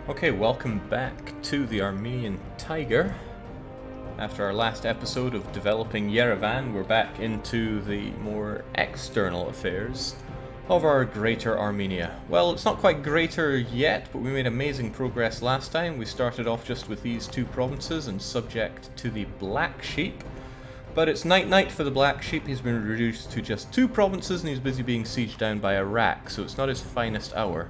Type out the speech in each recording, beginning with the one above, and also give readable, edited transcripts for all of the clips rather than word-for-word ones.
Okay, welcome back to the Armenian Tiger. After our last episode of developing Yerevan, we're back into the more external affairs of our Greater Armenia. Well, it's not quite greater yet, but we made amazing progress last time. We started off just with these two provinces and subject to the Black Sheep. But it's night-night for the Black Sheep. He's been reduced to just two provinces and he's busy being sieged down by Iraq, so it's not his finest hour.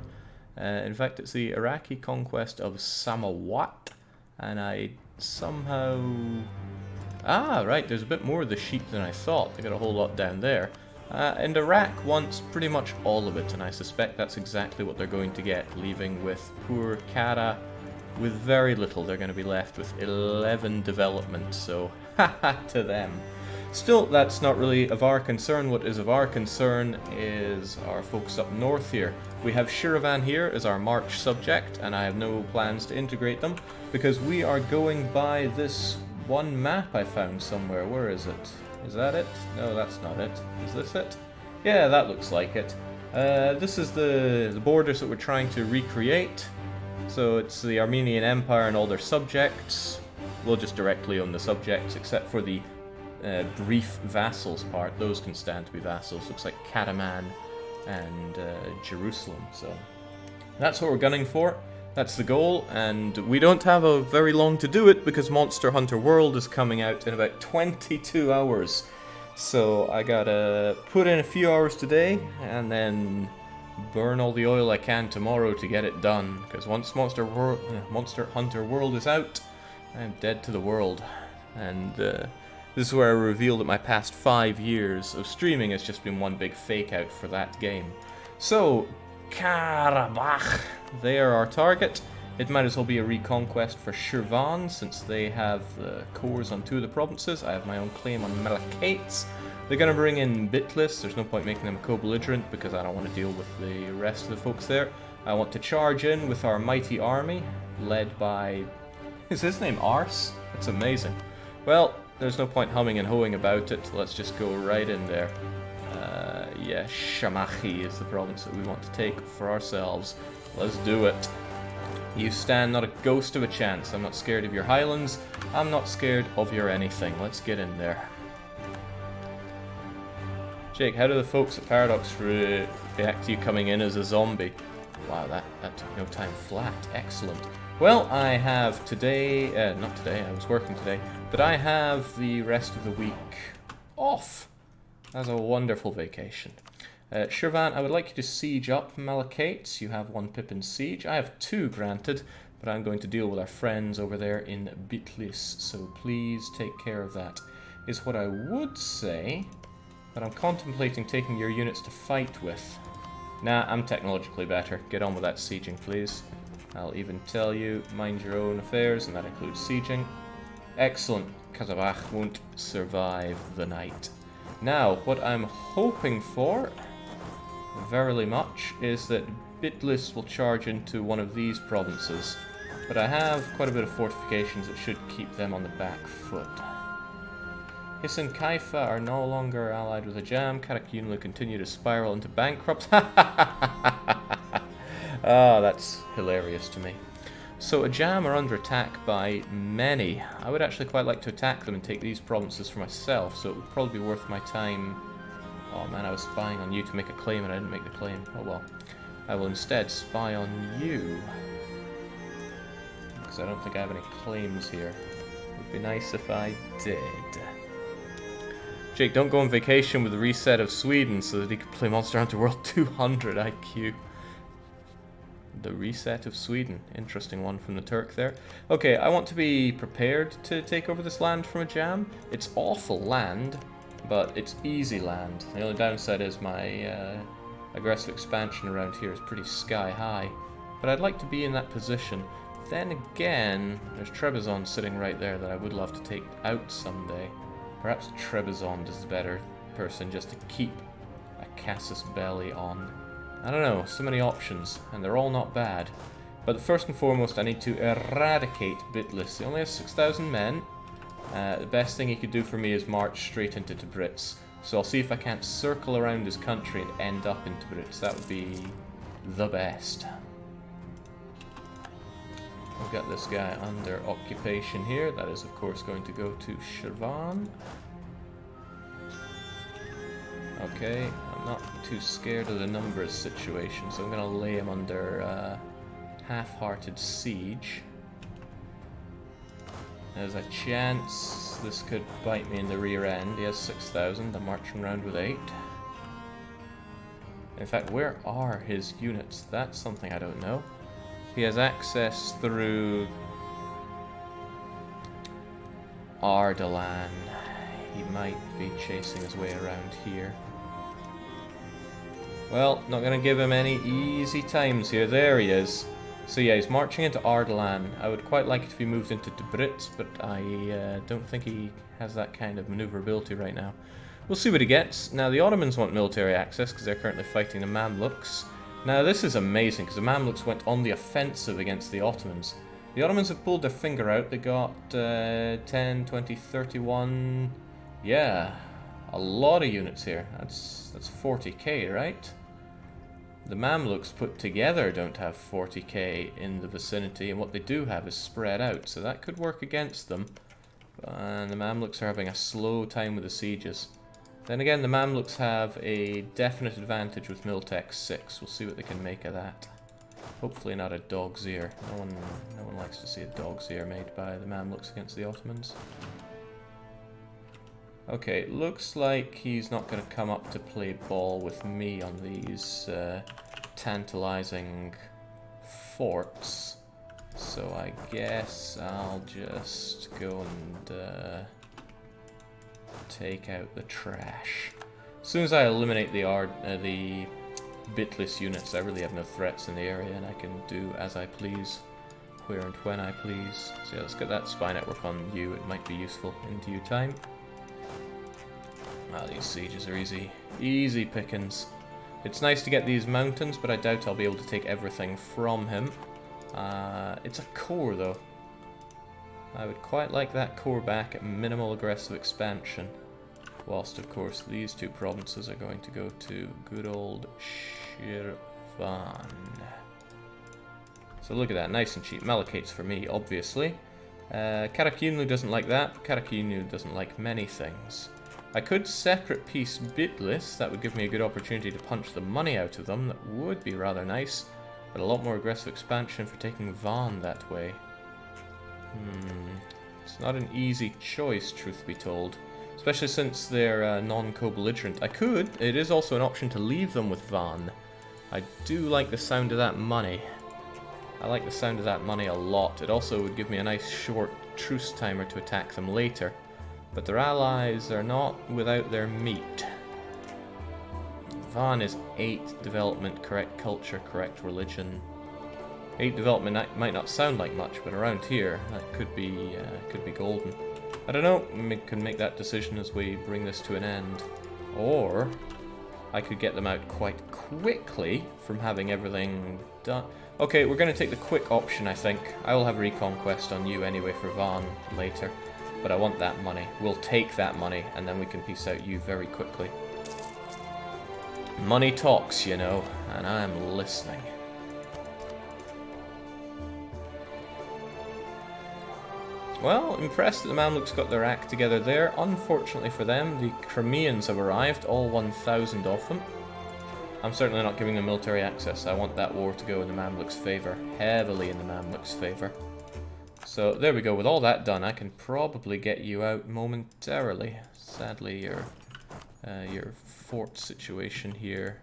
In fact, it's the Iraqi conquest of Samawat, and I somehow... Ah, right, there's a bit more of the sheep than I thought. They got a whole lot down there. And Iraq wants pretty much all of it, and I suspect that's exactly what they're going to get, leaving with poor Qara with very little. They're going to be left with 11 development, so haha to them. Still, that's not really of our concern. What is of our concern is our folks up north here. We have Shiravan here as our March subject, and I have no plans to integrate them, because we are going by this one map I found somewhere. Where is it? Is that it? No, that's not it. Is this it? Yeah, that looks like it. This is the borders that we're trying to recreate. So it's the Armenian Empire and all their subjects. We'll just directly own the subjects, except for the brief vassals part. Those can stand to be vassals. Looks like Kataman and Jerusalem. So that's what we're gunning for. That's the goal, and we don't have a very long to do it because Monster Hunter World is coming out in about 22 hours. So I gotta put in a few hours today and then burn all the oil I can tomorrow to get it done. Because once Monster Hunter World is out, I'm dead to the world. And this is where I reveal that my past 5 years of streaming has just been one big fake out for that game. So, Karabakh, they are our target. It might as well be a reconquest for Shirvan, since they have the cores on 2 of the provinces. I have my own claim on Mamluk-Ottoman. They're going to bring in Bitlis. There's no point making them a co-belligerent because I don't want to deal with the rest of the folks there. I want to charge in with our mighty army, led by... Is his name Ars? That's amazing. Well, there's no point humming and hoeing about it. Let's just go right in there. Yeah, Shamachi is the province that we want to take for ourselves. Let's do it. You stand not a ghost of a chance. I'm not scared of your highlands. I'm not scared of your anything. Let's get in there. Jake, how do the folks at Paradox react to you coming in as a zombie? Wow, that took no time flat. Excellent. Well, I have today, not today, I was working today, but I have the rest of the week off. That's a wonderful vacation. Shirvan, I would like you to siege up Malakates. You have 1 pip in siege. I have 2 granted, but I'm going to deal with our friends over there in Bitlis, so please take care of that, is what I would say, but I'm contemplating taking your units to fight with. Nah, I'm technologically better. Get on with that sieging, please. I'll even tell you, mind your own affairs, and that includes sieging. Excellent. Kazabakh won't survive the night. Now, what I'm hoping for, verily much, is that Bitlis will charge into one of these provinces. But I have quite a bit of fortifications that should keep them on the back foot. Hiss and Kaifa are no longer allied with Ajam. Qoyunlu continue to spiral into bankruptcy. Ah, that's hilarious to me. So Ajam are under attack by many. I would actually quite like to attack them and take these provinces for myself, so it would probably be worth my time. Oh man, I was spying on you to make a claim and I didn't make the claim. Oh well. I will instead spy on you, because I don't think I have any claims here. It would be nice if I did. Jake, don't go on vacation with the reset of Sweden so that he could play Monster Hunter World 200 IQ. The reset of Sweden. Interesting one from the Turk there. Okay, I want to be prepared to take over this land from Ajam. It's awful land, but it's easy land. The only downside is my aggressive expansion around here is pretty sky high. But I'd like to be in that position. Then again, there's Trebizond sitting right there that I would love to take out someday. Perhaps Trebizond is the better person just to keep a casus belli on. I don't know, so many options, and they're all not bad. But first and foremost, I need to eradicate Bitlis. He only has 6,000 men. The best thing he could do for me is march straight into Tabriz. So I'll see if I can't circle around his country and end up in Tabriz. That would be the best. we've got this guy under occupation here. That is, of course, going to go to Shirvan. Okay, I'm not too scared of the numbers situation, so I'm going to lay him under half-hearted siege. There's a chance this could bite me in the rear end. He has 6,000, I'm marching around with 8. In fact, where are his units? That's something I don't know. He has access through Ardalan. He might be chasing his way around here. Well, not going to give him any easy times here. There he is. So yeah, he's marching into Ardalan. I would quite like it if he moved into Debrit, but I don't think he has that kind of maneuverability right now. We'll see what he gets. Now, the Ottomans want military access because they're currently fighting the Mamluks. Now, this is amazing because the Mamluks went on the offensive against the Ottomans. The Ottomans have pulled their finger out. They got 10, 20, 31... Yeah, a lot of units here. That's 40k, right? The Mamluks put together don't have 40k in the vicinity, and what they do have is spread out, so that could work against them. And the Mamluks are having a slow time with the sieges. Then again, the Mamluks have a definite advantage with Miltech 6. We'll see what they can make of that. Hopefully not a dog's ear. No one likes to see a dog's ear made by the Mamluks against the Ottomans. Okay, looks like he's not going to come up to play ball with me on these tantalizing forts. So I guess I'll just go and take out the trash. As soon as I eliminate the Bitlis units, I really have no threats in the area, and I can do as I please, where and when I please. So yeah, let's get that spy network on you. It might be useful in due time. Well, these sieges are easy pickings. It's nice to get these mountains, but I doubt I'll be able to take everything from him. It's a core, though. I would quite like that core back at minimal aggressive expansion. Whilst, of course, these two provinces are going to go to good old Shirvan. So look at that, nice and cheap. Malachites for me, obviously. Qoyunlu doesn't like that, but Qoyunlu doesn't like many things. I could separate piece Bitlis. That would give me a good opportunity to punch the money out of them. That would be rather nice, but a lot more aggressive expansion for taking Van that way. It's not an easy choice, truth be told. Especially since they're non-co-belligerent. It is also an option to leave them with Van. I do like the sound of that money. I like the sound of that money a lot. It also would give me a nice short truce timer to attack them later. But their allies are not without their meat. Van is 8 development, correct culture, correct religion. 8 development might not sound like much, but around here that could be golden. I don't know. We can make that decision as we bring this to an end, or I could get them out quite quickly from having everything done. Okay, we're going to take the quick option. I think I will have a reconquest on you anyway for Van later. But I want that money. We'll take that money, and then we can peace out you very quickly. Money talks, you know, and I'm listening. Well, impressed that the Mamluks got their act together there. Unfortunately for them, the Crimeans have arrived, all 1,000 of them. I'm certainly not giving them military access. I want that war to go in the Mamluks' favour, heavily in the Mamluks' favour. So there we go. With all that done, I can probably get you out momentarily. Sadly, your fort situation here,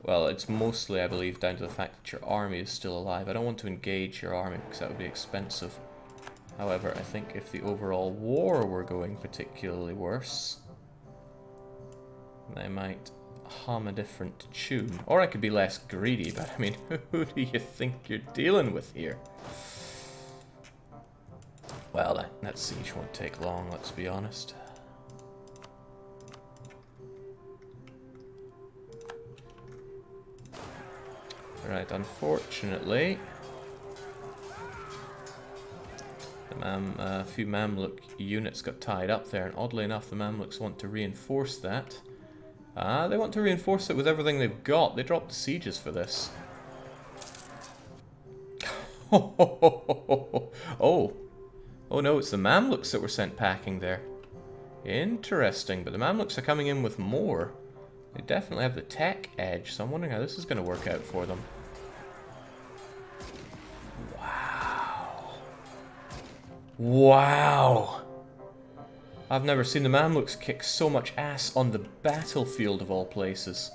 well, it's mostly, I believe, down to the fact that your army is still alive. I don't want to engage your army because that would be expensive. However, I think if the overall war were going particularly worse, I might hum a different tune. Or I could be less greedy, but I mean, who do you think you're dealing with here? Well, that siege won't take long, let's be honest. Right, unfortunately, a few Mamluk units got tied up there, and oddly enough, the Mamluks want to reinforce that. They want to reinforce it with everything they've got. They dropped the sieges for this. Oh, oh no, it's the Mamluks that were sent packing there. Interesting, but the Mamluks are coming in with more. They definitely have the tech edge, so I'm wondering how this is going to work out for them. Wow. Wow. I've never seen the Mamluks kick so much ass on the battlefield of all places.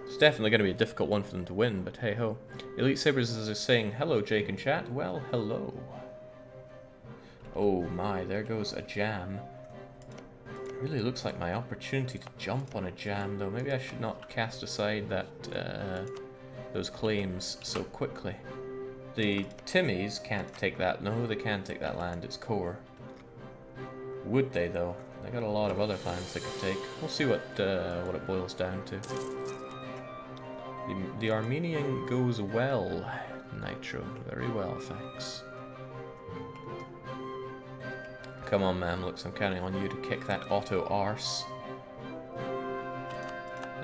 It's definitely going to be a difficult one for them to win, but hey ho. Elite Sabers is saying, hello Jake and chat. Well, hello. Oh my, there goes a jam. It really looks like my opportunity to jump on a jam, though. Maybe I should not cast aside that those claims so quickly. The Timmies can't take that. No, they can take that land. It's core. Would they, though? They got a lot of other lands they could take. We'll see what it boils down to. The Armenian goes well, Nitro. Very well, thanks. Come on, Mamluks, I'm counting on you to kick that auto arse.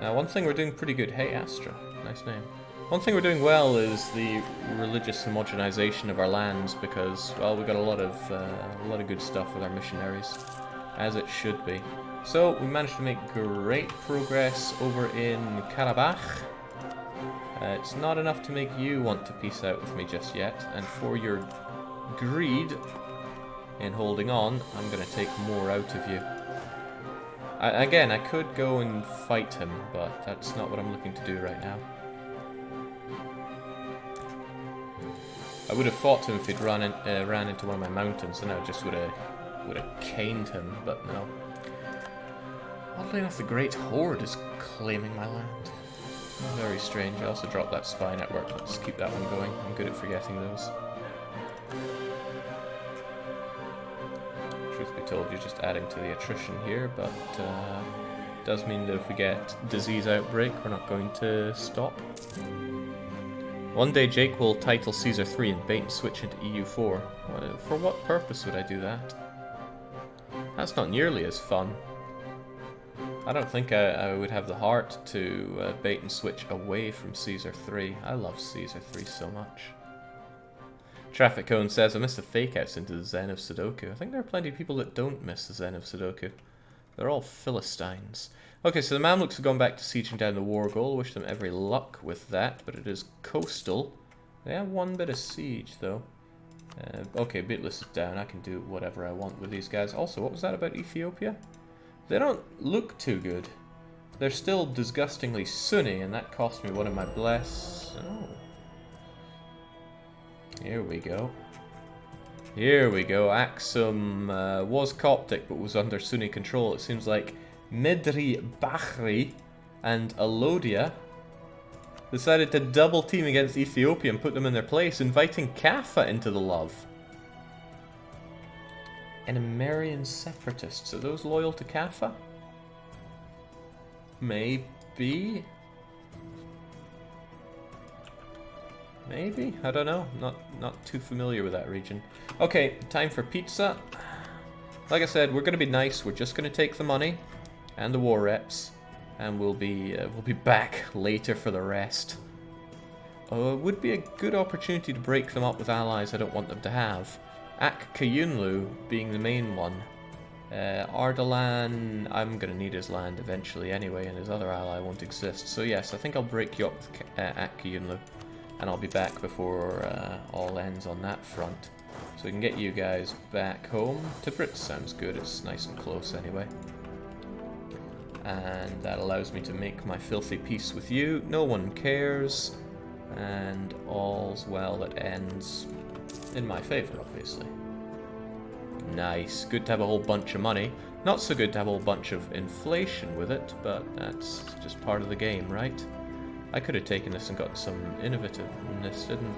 Now, one thing we're doing pretty good. Hey, Astra, nice name. One thing we're doing well is the religious homogenization of our lands, because, well, we got a lot of good stuff with our missionaries, as it should be. So we managed to make great progress over in Karabakh. It's not enough to make you want to peace out with me just yet, and for your greed in holding on, I'm going to take more out of you. Again, I could go and fight him, but that's not what I'm looking to do right now. I would have fought him if he'd ran into one of my mountains, and I just would have caned him, but no. Oddly enough, the Great Horde is claiming my land. Very strange. I also dropped that spy network. Let's keep that one going. I'm good at forgetting those. Truth be told, you're just adding to the attrition here, but it does mean that if we get disease outbreak, we're not going to stop. One day Jake will title Caesar 3 and bait and switch into EU4. For what purpose would I do that? That's not nearly as fun. I don't think I would have the heart to bait and switch away from Caesar 3. I love Caesar 3 so much. Traffic Cone says, I miss the fake-outs into the Zen of Sudoku. I think there are plenty of people that don't miss the Zen of Sudoku. They're all Philistines. Okay, so the Mamluks have gone back to sieging down the war goal. Wish them every luck with that, but it is coastal. They have one bit of siege, though. Okay, Bitlis is down. I can do whatever I want with these guys. Also, what was that about Ethiopia? They don't look too good. They're still disgustingly Sunni, and that cost me one of my bless. Oh. Here we go. Here we go. Axum was Coptic, but was under Sunni control. It seems like Midri Bahri and Alodia decided to double team against Ethiopia and put them in their place, inviting Kaffa into the love. An Armenian separatists. Are those loyal to Kaffa? Maybe. Maybe? I don't know. Not too familiar with that region. Okay, time for pizza. Like I said, we're going to be nice. We're just going to take the money and the war reps, and we'll be back later for the rest. It would be a good opportunity to break them up with allies I don't want them to have. Qoyunlu being the main one. Ardalan, I'm going to need his land eventually anyway, and his other ally won't exist. So yes, I think I'll break you up with Qoyunlu, and I'll be back before all ends on that front. So we can get you guys back home. Tifrit sounds good, it's nice and close anyway. And that allows me to make my filthy peace with you. No one cares, and all's well that ends in my favor, obviously. Nice. Good to have a whole bunch of money. Not so good to have a whole bunch of inflation with it, but that's just part of the game, right? I could have taken this and got some innovativeness, didn't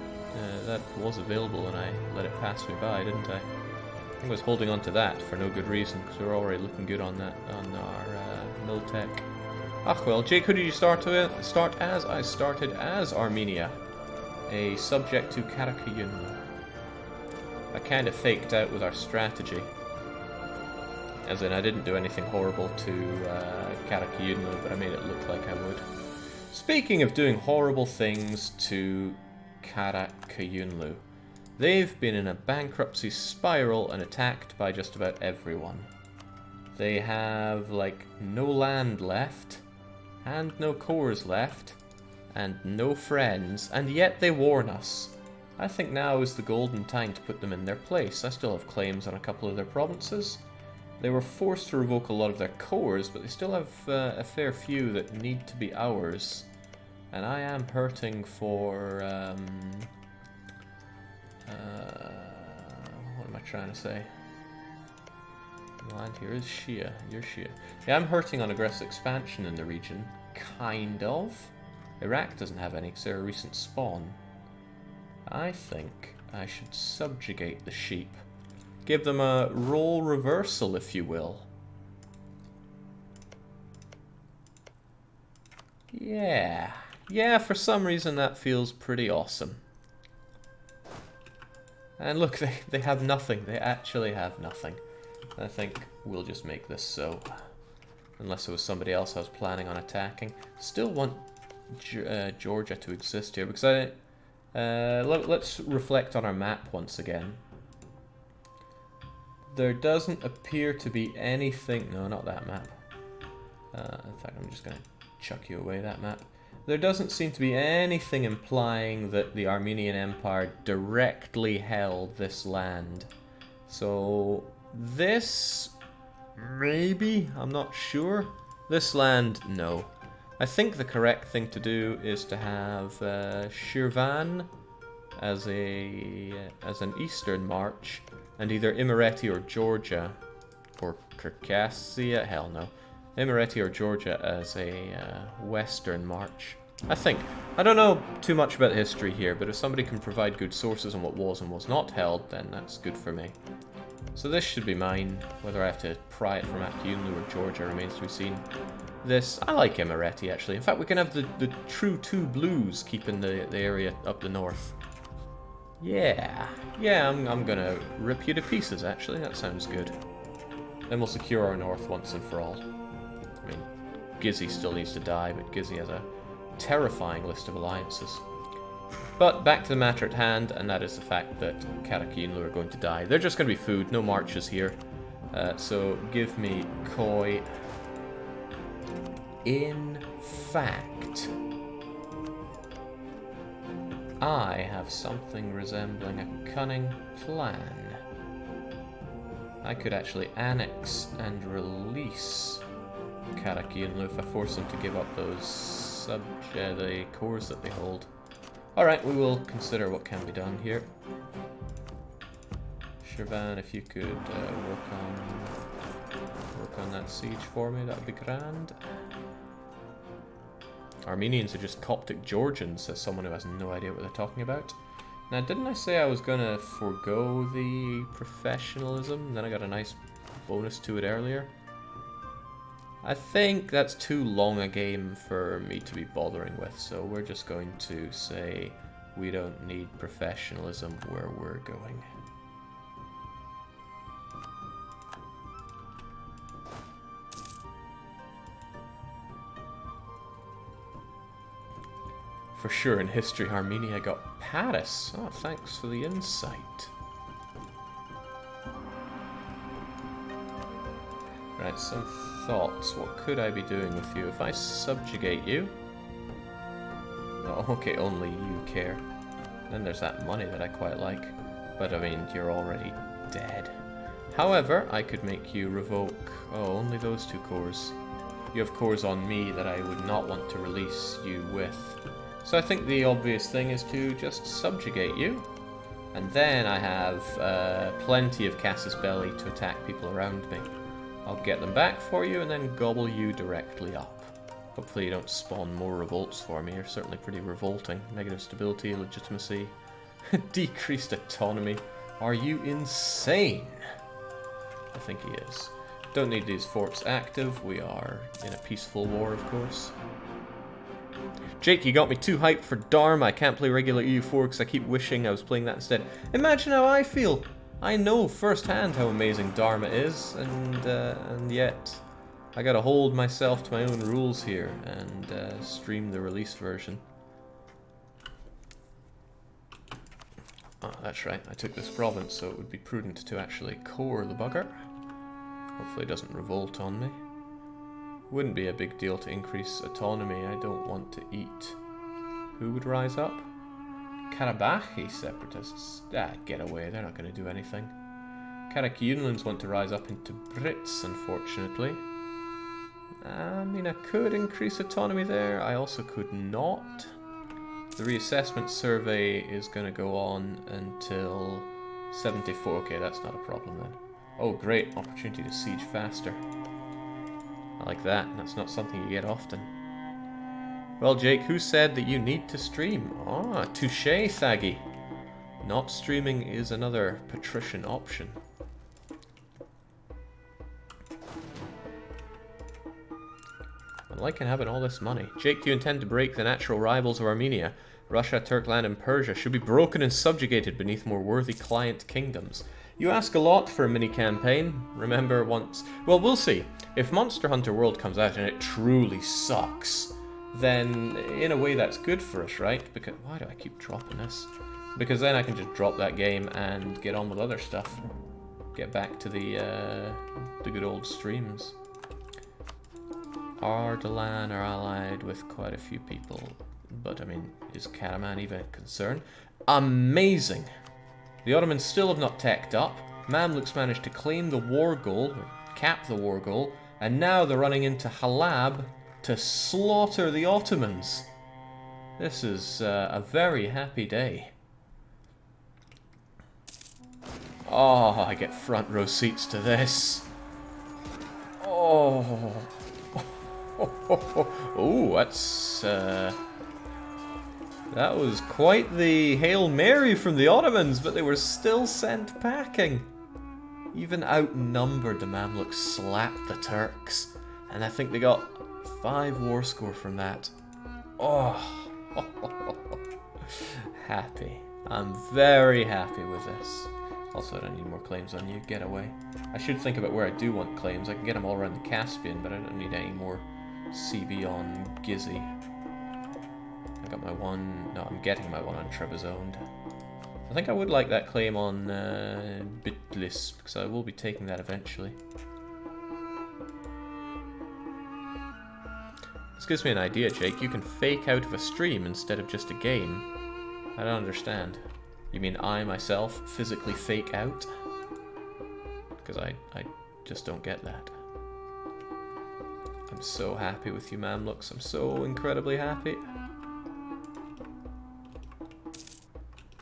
that was available and I let it pass me by, didn't I? I think I was holding on to that for no good reason, because we were already looking good on that, on our mill tech. Ah well, Jake, who did you start as? I started as Armenia, a subject to Qoyunlu. I kind of faked out with our strategy. As in, I didn't do anything horrible to Qoyunlu, but I made it look like I would. Speaking of doing horrible things to Qoyunlu. They've been in a bankruptcy spiral and attacked by just about everyone. They have, like, no land left, and no cores left, and no friends, and yet they warn us. I think now is the golden time to put them in their place. I still have claims on a couple of their provinces. They were forced to revoke a lot of their cores, but they still have a fair few that need to be ours. And I am hurting for, what am I trying to say? The land here is Shia. You're Shia. Yeah, I'm hurting on aggressive expansion in the region. Kind of. Iraq doesn't have any because they're a recent spawn. I think I should subjugate the sheep. Give them a role reversal, if you will. Yeah. Yeah, for some reason that feels pretty awesome. And look, they have nothing. They actually have nothing. I think we'll just make this so. Unless it was somebody else I was planning on attacking. Still want Georgia to exist here, because let's reflect on our map once again. There doesn't appear to be anything... No, not that map. In fact, I'm just going to chuck you away, that map. There doesn't seem to be anything implying that the Armenian Empire directly held this land. So, this... maybe? I'm not sure. This land, no. I think the correct thing to do is to have Shirvan as an eastern march, and either Imereti or Georgia, or Circassia, hell no, Imereti or Georgia as a western march. I think. I don't know too much about the history here, but if somebody can provide good sources on what was and was not held, then that's good for me. So this should be mine. Whether I have to pry it from Qoyunlu or Georgia remains to be seen. This, I like Imereti actually. In fact, we can have the true two blues keeping the area up the north. Yeah, I'm gonna rip you to pieces actually, that sounds good. Then we'll secure our north once and for all. I mean, Gizzy still needs to die, but Gizzy has a terrifying list of alliances. But back to the matter at hand, and that is the fact that Qoyunlu are going to die. They're just going to be food, no marches here. So give me Koi. In fact, I have something resembling a cunning plan. I could actually annex and release Qoyunlu if I force them to give up those the cores that they hold. Alright, we will consider what can be done here. Shirvan, if you could work on that siege for me, that would be grand. Armenians are just Coptic Georgians, says someone who has no idea what they're talking about. Now, didn't I say I was gonna forego the professionalism? Then I got a nice bonus to it earlier. I think that's too long a game for me to be bothering with, so we're just going to say we don't need professionalism where we're going. For sure, in history, Armenia got Paris. Oh, thanks for the insight. Right, some thoughts. What could I be doing with you? If I subjugate you... Oh, okay, only you care. Then there's that money that I quite like. But, I mean, you're already dead. However, I could make you revoke... Oh, only those two cores. You have cores on me that I would not want to release you with. So I think the obvious thing is to just subjugate you. And then I have plenty of casus belli to attack people around me. I'll get them back for you and then gobble you directly up. Hopefully you don't spawn more revolts for me. You're certainly pretty revolting. Negative stability, illegitimacy, decreased autonomy. Are you insane? I think he is. Don't need these forts active. We are in a peaceful war, of course. Jake, you got me too hyped for Dharma. I can't play regular EU4 because I keep wishing I was playing that instead. Imagine how I feel. I know firsthand how amazing Dharma is, and yet I gotta hold myself to my own rules here and stream the release version. Oh, that's right, I took this province, so it would be prudent to actually core the bugger. Hopefully it doesn't revolt on me. Wouldn't be a big deal to increase autonomy, I don't want to eat. Who would rise up? Karabahi separatists? Ah, get away, they're not going to do anything. Qoyunlus want to rise up into Brits, unfortunately. I mean, I could increase autonomy there, I also could not. The reassessment survey is going to go on until 74. Okay, that's not a problem then. Oh, great, opportunity to siege faster. I like that, that's not something you get often. Well, Jake, who said that you need to stream? Ah, touché, Thaggy. Not streaming is another patrician option. I'm liking having all this money. Jake, do you intend to break the natural rivals of Armenia? Russia, Turkland, and Persia should be broken and subjugated beneath more worthy client kingdoms. You ask a lot for a mini-campaign. Remember once... Well, we'll see. If Monster Hunter World comes out and it truly sucks, then in a way that's good for us, right? Because... Why do I keep dropping this? Because then I can just drop that game and get on with other stuff. Get back to the good old streams. Ardalan are allied with quite a few people, but I mean, is Karaman even a concern? Amazing! The Ottomans still have not teched up. Mamluks managed to claim the war goal, or cap the war goal, and now they're running into Halab to slaughter the Ottomans. This is a very happy day. Oh, I get front row seats to this. Oh. Oh, that's, that was quite the Hail Mary from the Ottomans, but they were still sent packing. Even outnumbered, the Mamluks slapped the Turks, and I think they got 5 war score from that. Oh, happy. I'm very happy with this. Also, I don't need more claims on you. Get away. I should think about where I do want claims. I can get them all around the Caspian, but I don't need any more CB on Gizzy. I got my one... No, I'm getting my one on Trebizond. I think I would like that claim on Bitlis, because I will be taking that eventually. This gives me an idea, Jake. You can fake out of a stream instead of just a game. I don't understand. You mean I, myself, physically fake out? Because I just don't get that. I'm so happy with you, Mamluks. I'm so incredibly happy.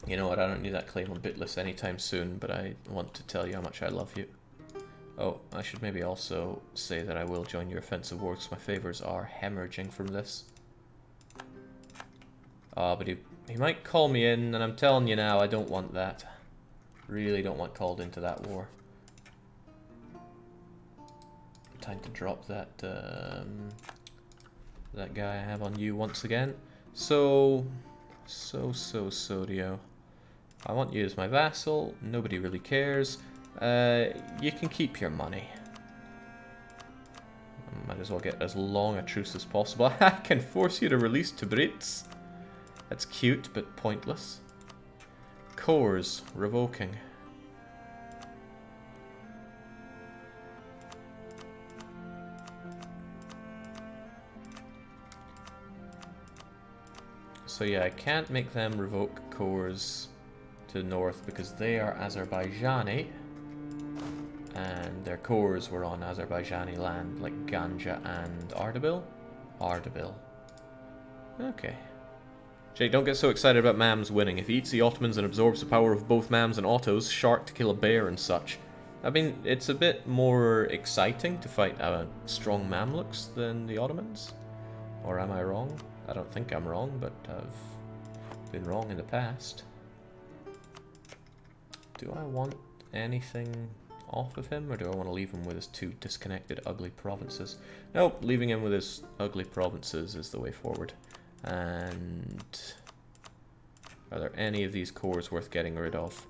You know what, I don't need that claim on Bitlis anytime soon, but I want to tell you how much I love you. Oh, I should maybe also say that I will join your offensive war, because my favors are hemorrhaging from this. But he might call me in, and I'm telling you now, I don't want that. Really don't want called into that war. Time to drop that that guy I have on you once again. Sodio. I want you as my vassal. Nobody really cares. You can keep your money. Might as well get as long a truce as possible. I can force you to release Tabrits. That's cute, but pointless. Cores, revoking. So yeah, I can't make them revoke cores to the north because they are Azerbaijani. And their cores were on Azerbaijani land, like Ganja and Ardabil. Ardabil. Okay. Jay, don't get so excited about Mams winning. If he eats the Ottomans and absorbs the power of both Mams and Ottos, shark to kill a bear and such. I mean, it's a bit more exciting to fight strong Mamluks than the Ottomans. Or am I wrong? I don't think I'm wrong, but I've been wrong in the past. Do I want anything off of him, or do I want to leave him with his 2 disconnected, ugly provinces? Nope, leaving him with his ugly provinces is the way forward. And are there any of these cores worth getting rid of?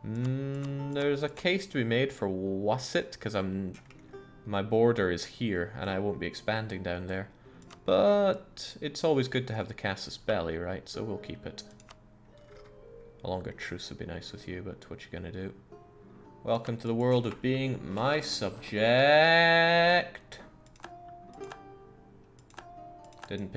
There's a case to be made for Wasit, because my border is here, and I won't be expanding down there. But it's always good to have the Casus Belli, right? So we'll keep it. A longer truce would be nice with you, but what you gonna do? Welcome to the world of being my subject. Didn't